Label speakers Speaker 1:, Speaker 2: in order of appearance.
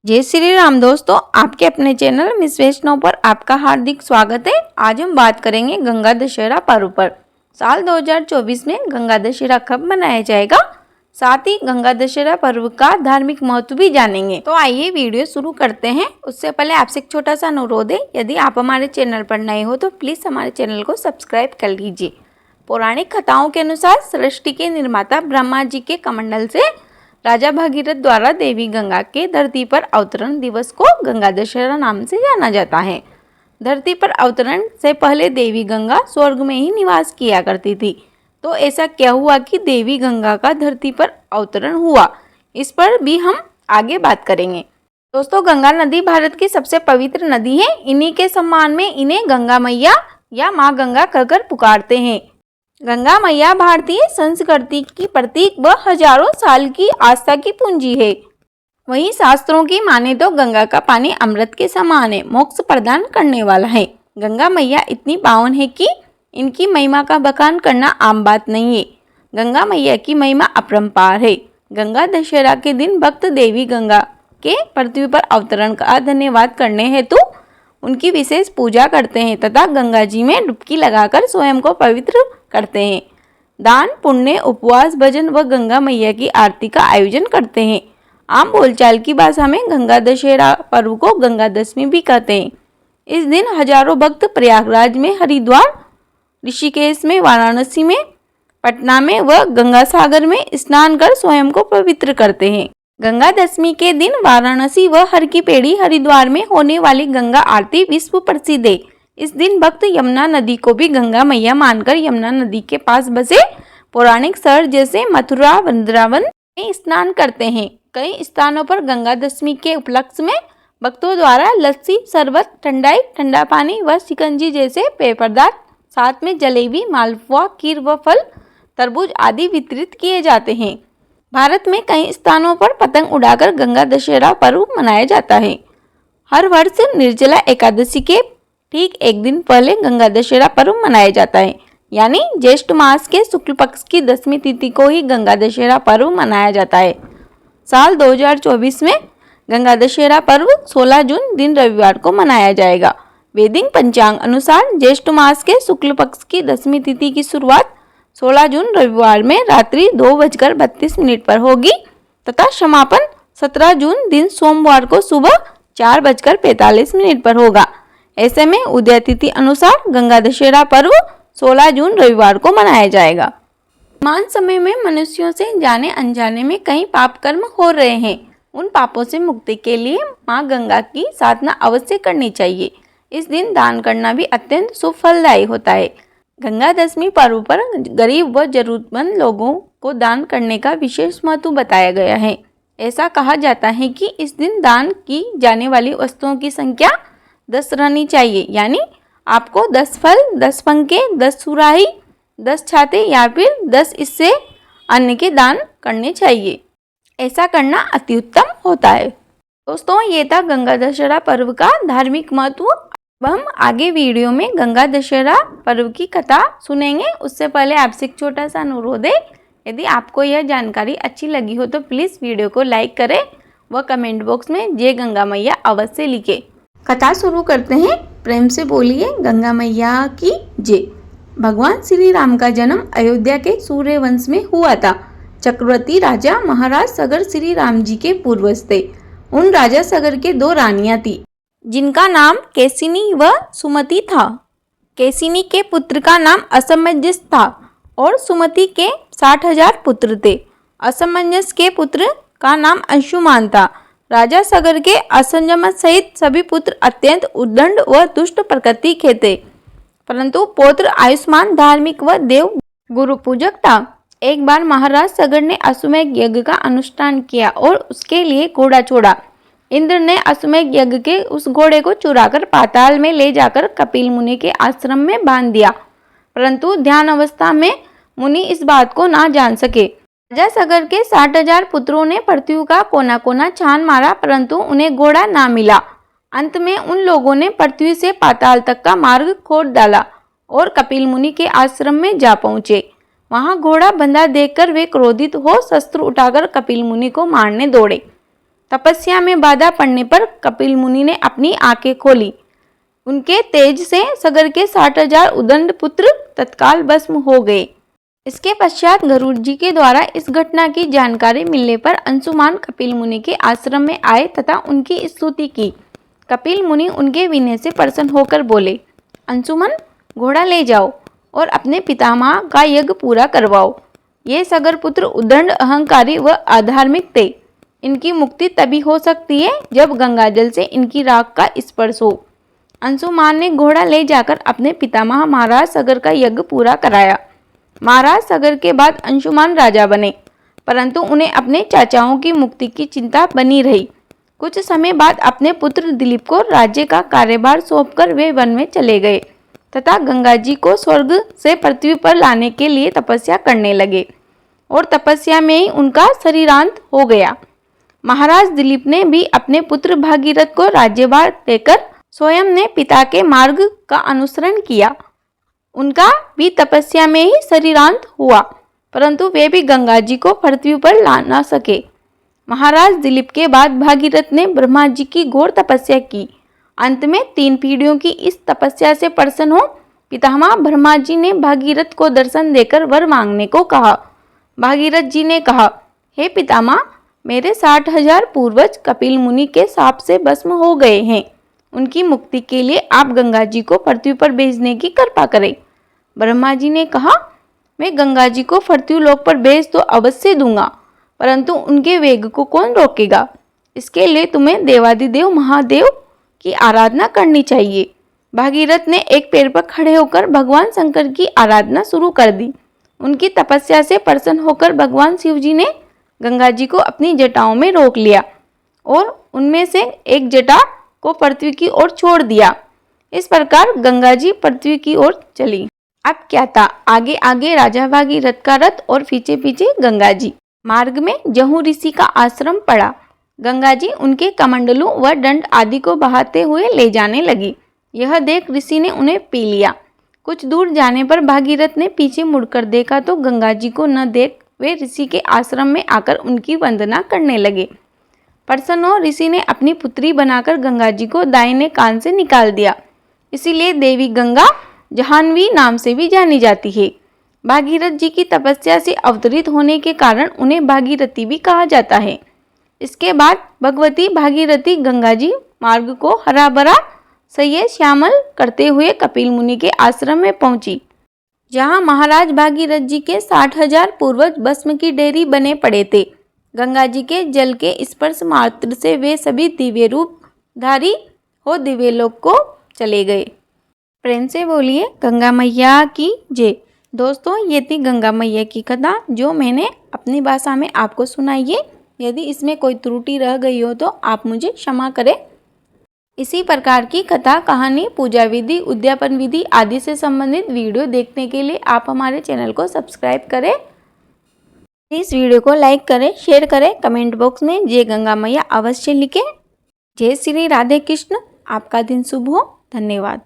Speaker 1: जय श्री राम दोस्तों, आपके अपने चैनल मिस वैष्णव पर आपका हार्दिक स्वागत है। आज हम बात करेंगे गंगा दशहरा पर्व पर। साल 2024 में गंगा दशहरा कब मनाया जाएगा, साथ ही गंगा दशहरा पर्व का धार्मिक महत्व भी जानेंगे। तो आइए वीडियो शुरू करते हैं। उससे पहले आपसे एक छोटा सा अनुरोध है, यदि आप हमारे चैनल पर नए हो तो प्लीज़ हमारे चैनल को सब्सक्राइब कर लीजिए। पौराणिक कथाओं के अनुसार सृष्टि के निर्माता ब्रह्मा जी के कमंडल से राजा भगीरथ द्वारा देवी गंगा के धरती पर अवतरण दिवस को गंगा दशहरा नाम से जाना जाता है। धरती पर अवतरण से पहले देवी गंगा स्वर्ग में ही निवास किया करती थी। तो ऐसा क्या हुआ कि देवी गंगा का धरती पर अवतरण हुआ, इस पर भी हम आगे बात करेंगे। दोस्तों, गंगा नदी भारत की सबसे पवित्र नदी है। इन्हीं के सम्मान में इन्हें गंगा मैया या माँ गंगा कहकर पुकारते हैं। गंगा मैया भारतीय संस्कृति की प्रतीक व हजारों साल की आस्था की पूंजी है। वहीं शास्त्रों की माने तो गंगा का पानी अमृत के समान है, मोक्ष प्रदान करने वाला है। गंगा मैया इतनी पावन है कि इनकी महिमा का बखान करना आम बात नहीं है। गंगा मैया की महिमा अपरंपार है। गंगा दशहरा के दिन भक्त देवी गंगा के पृथ्वी पर अवतरण का धन्यवाद करने हेतु उनकी विशेष पूजा करते हैं तथा गंगा जी में डुबकी लगाकर स्वयं को पवित्र करते हैं। दान, पुण्य, उपवास, भजन व गंगा मैया की आरती का आयोजन करते हैं। आम बोलचाल की भाषा में गंगा दशहरा पर्व को गंगा दशमी भी कहते हैं। इस दिन हजारों भक्त प्रयागराज में, हरिद्वार, ऋषिकेश में, वाराणसी में, पटना में व गंगा सागर में स्नान कर स्वयं को पवित्र करते हैं। गंगा दशमी के दिन वाराणसी व हर की पेड़ी हरिद्वार में होने वाली गंगा आरती विश्व प्रसिद्ध है। इस दिन भक्त यमुना नदी को भी गंगा मैया मानकर यमुना नदी के पास बसे पौराणिक शहर जैसे मथुरा, वृंदावन में स्नान करते हैं। कई स्थानों पर गंगा दशमी के उपलक्ष्य में भक्तों द्वारा लस्सी, शरबत, ठंडाई, ठंडा पानी व शिकंजी जैसे पेय पदार्थ, साथ में जलेबी, मालपुआ, खीर व फल, तरबूज आदि वितरित किए जाते हैं। भारत में कई स्थानों पर पतंग उड़ाकर गंगा दशहरा पर्व मनाया जाता है। हर वर्ष निर्जला एकादशी के ठीक एक दिन पहले गंगा दशहरा पर्व मनाया जाता है, यानी ज्येष्ठ मास के शुक्ल पक्ष की 10वीं तिथि को ही गंगा दशहरा पर्व मनाया जाता है। साल 2024 में गंगा दशहरा पर्व 16 जून दिन रविवार को मनाया जाएगा। वैदिक पंचांग अनुसार ज्येष्ठ मास के शुक्ल पक्ष की 10वीं तिथि की शुरुआत 16 जून रविवार में रात्रि 2:32 पर होगी तथा समापन 17 जून दिन सोमवार को सुबह 4:45 पर होगा। ऐसे में उदय तिथि अनुसार गंगा दशहरा पर्व 16 जून रविवार को मनाया जाएगा। वर्तमान समय में मनुष्यों से जाने अनजाने में कई पाप कर्म हो रहे हैं। उन पापों से मुक्ति के लिए माँ गंगा की साधना अवश्य करनी चाहिए। इस दिन दान करना भी अत्यंत शुभ फलदायी होता है। गंगा दशमी पर्व पर गरीब व जरूरतमंद लोगों को दान करने का विशेष महत्व बताया गया है। ऐसा कहा जाता है कि इस दिन दान की जाने वाली वस्तुओं की संख्या 10 रहनी चाहिए, यानी आपको 10 फल, 10 पंखे, 10 सुराही, 10 छाते या फिर 10 इससे अन्य के दान करने चाहिए। ऐसा करना अति उत्तम होता है। दोस्तों, ये था गंगा दशहरा पर्व का धार्मिक महत्व। अब हम आगे वीडियो में गंगा दशहरा पर्व की कथा सुनेंगे। उससे पहले आपसे एक छोटा सा अनुरोध है, यदि आपको यह जानकारी अच्छी लगी हो तो प्लीज़ वीडियो को लाइक करें व कमेंट बॉक्स में जय गंगा मैया अवश्य लिखें। कथा शुरू करते हैं। प्रेम से बोलिए गंगा मैया की जय। भगवान श्री राम का जन्म अयोध्या के सूर्य वंश में हुआ था। चक्रवर्ती राजा महाराज सगर श्री राम जी के पूर्वज थे। उन राजा सगर के 2 रानियां थी, जिनका नाम केसिनी व सुमति था। केसिनी के पुत्र का नाम असमंजस था और सुमति के 60,000 पुत्र थे। असमंजस के पुत्र का नाम अंशुमान था। राजा सगर के असंजम सहित सभी पुत्र अत्यंत उद्दंड व दुष्ट प्रकृति के थे, परंतु पौत्र आयुष्मान, धार्मिक व देव गुरु पूजक था। एक बार महाराज सगर ने अश्वमेध यज्ञ का अनुष्ठान किया और उसके लिए घोड़ा छोड़ा। इंद्र ने अश्वमेध यज्ञ के उस घोड़े को चुराकर पाताल में ले जाकर कपिल मुनि के आश्रम में बांध दिया, परंतु ध्यान अवस्था में मुनि इस बात को ना जान सके। राजा सगर के 60,000 पुत्रों ने पृथ्वी का कोना कोना छान मारा, परंतु उन्हें घोड़ा ना मिला। अंत में उन लोगों ने पृथ्वी से पाताल तक का मार्ग खोद डाला और कपिल मुनि के आश्रम में जा पहुंचे। वहां घोड़ा बंधा देखकर वे क्रोधित हो शस्त्र उठाकर कपिल मुनि को मारने दौड़े। तपस्या में बाधा पड़ने पर कपिल मुनि ने अपनी आंखें खोली। उनके तेज से सगर के 60,000 उदंड पुत्र तत्काल भस्म हो गए। इसके पश्चात गरुड़ जी के द्वारा इस घटना की जानकारी मिलने पर अंशुमान कपिल मुनि के आश्रम में आए तथा उनकी स्तुति की। कपिल मुनि उनके विनय से प्रसन्न होकर बोले, अंशुमन, घोड़ा ले जाओ और अपने पितामह का यज्ञ पूरा करवाओ। ये सगर पुत्र उदंड, अहंकारी व अधार्मिक थे। इनकी मुक्ति तभी हो सकती है जब गंगाजल से इनकी राख का स्पर्श हो। अंशुमान ने घोड़ा ले जाकर अपने पितामह महाराज सगर का यज्ञ पूरा कराया। महाराज सगर के बाद अंशुमान राजा बने, परंतु उन्हें अपने चाचाओं की मुक्ति की चिंता बनी रही। कुछ समय बाद अपने पुत्र दिलीप को राज्य का कार्यभार सौंपकर वे वन में चले गए तथा गंगा जी को स्वर्ग से पृथ्वी पर लाने के लिए तपस्या करने लगे और तपस्या में ही उनका शरीरांत हो गया। महाराज दिलीप ने भी अपने पुत्र भागीरथ को राज्यभार देकर स्वयं ने पिता के मार्ग का अनुसरण किया। उनका भी तपस्या में ही शरीरांत हुआ, परंतु वे भी गंगा जी को पृथ्वी पर ला न सके। महाराज दिलीप के बाद भागीरथ ने ब्रह्मा जी की घोर तपस्या की। अंत में 3 पीढ़ियों की इस तपस्या से प्रसन्न हो पितामह ब्रह्मा जी ने भागीरथ को दर्शन देकर वर मांगने को कहा। भागीरथ जी ने कहा, हे पितामह, मेरे 60,000 पूर्वज कपिल मुनि के शाप से भस्म हो गए हैं। उनकी मुक्ति के लिए आप गंगा जी को पृथ्वी पर भेजने की कृपा करें। ब्रह्मा जी ने कहा, मैं गंगा जी को पृथ्वी लोक पर भेज तो अवश्य दूंगा, परंतु उनके वेग को कौन रोकेगा? इसके लिए तुम्हें देवादिदेव महादेव की आराधना करनी चाहिए। भागीरथ ने एक पैर पर खड़े होकर भगवान शंकर की आराधना शुरू कर दी। उनकी तपस्या से प्रसन्न होकर भगवान शिव जी ने गंगा जी को अपनी जटाओं में रोक लिया और उनमें से एक जटा को पृथ्वी की ओर छोड़ दिया। इस प्रकार गंगा जी पृथ्वी की ओर चली। अब क्या था, आगे आगे राजा भागीरथ का रथ और पीछे पीछे गंगा जी। मार्ग में जहू ऋषि का आश्रम पड़ा। गंगा जी उनके कमंडलों व दंड आदि को बहाते हुए ले जाने लगी। यह देख ऋषि ने उन्हें पी लिया। कुछ दूर जाने पर भागीरथ ने पीछे मुड़कर देखा तो गंगा जी को न देख वे ऋषि के आश्रम में आकर उनकी वंदना करने लगे। प्रसन्न हो ऋषि ने अपनी पुत्री बनाकर गंगा जी को दाहिने कान से निकाल दिया। इसीलिए देवी गंगा जाह्नवी नाम से भी जानी जाती है। भागीरथ जी की तपस्या से अवतरित होने के कारण उन्हें भागीरथी भी कहा जाता है। इसके बाद भगवती भागीरथी गंगा जी मार्ग को हरा भरा सह्य श्यामल करते हुए कपिल मुनि के आश्रम में पहुंची, जहां महाराज भागीरथ जी के 60,000 पूर्वज भस्म की डेहरी बने पड़े थे। गंगा जी के जल के स्पर्श मात्र से वे सभी दिव्य रूप धारी हो दिव्य लोक को चले गए। प्रेम से बोलिए गंगा मैया की जय। दोस्तों, ये थी गंगा मैया की कथा जो मैंने अपनी भाषा में आपको सुनाई है। यदि इसमें कोई त्रुटि रह गई हो तो आप मुझे क्षमा करें। इसी प्रकार की कथा, कहानी, पूजा विधि, उद्यापन विधि आदि से संबंधित वीडियो देखने के लिए आप हमारे चैनल को सब्सक्राइब करें। इस वीडियो को लाइक करें, शेयर करें, कमेंट बॉक्स में जय गंगा मैया अवश्य लिखें। जय श्री राधे कृष्ण। आपका दिन शुभ हो। धन्यवाद।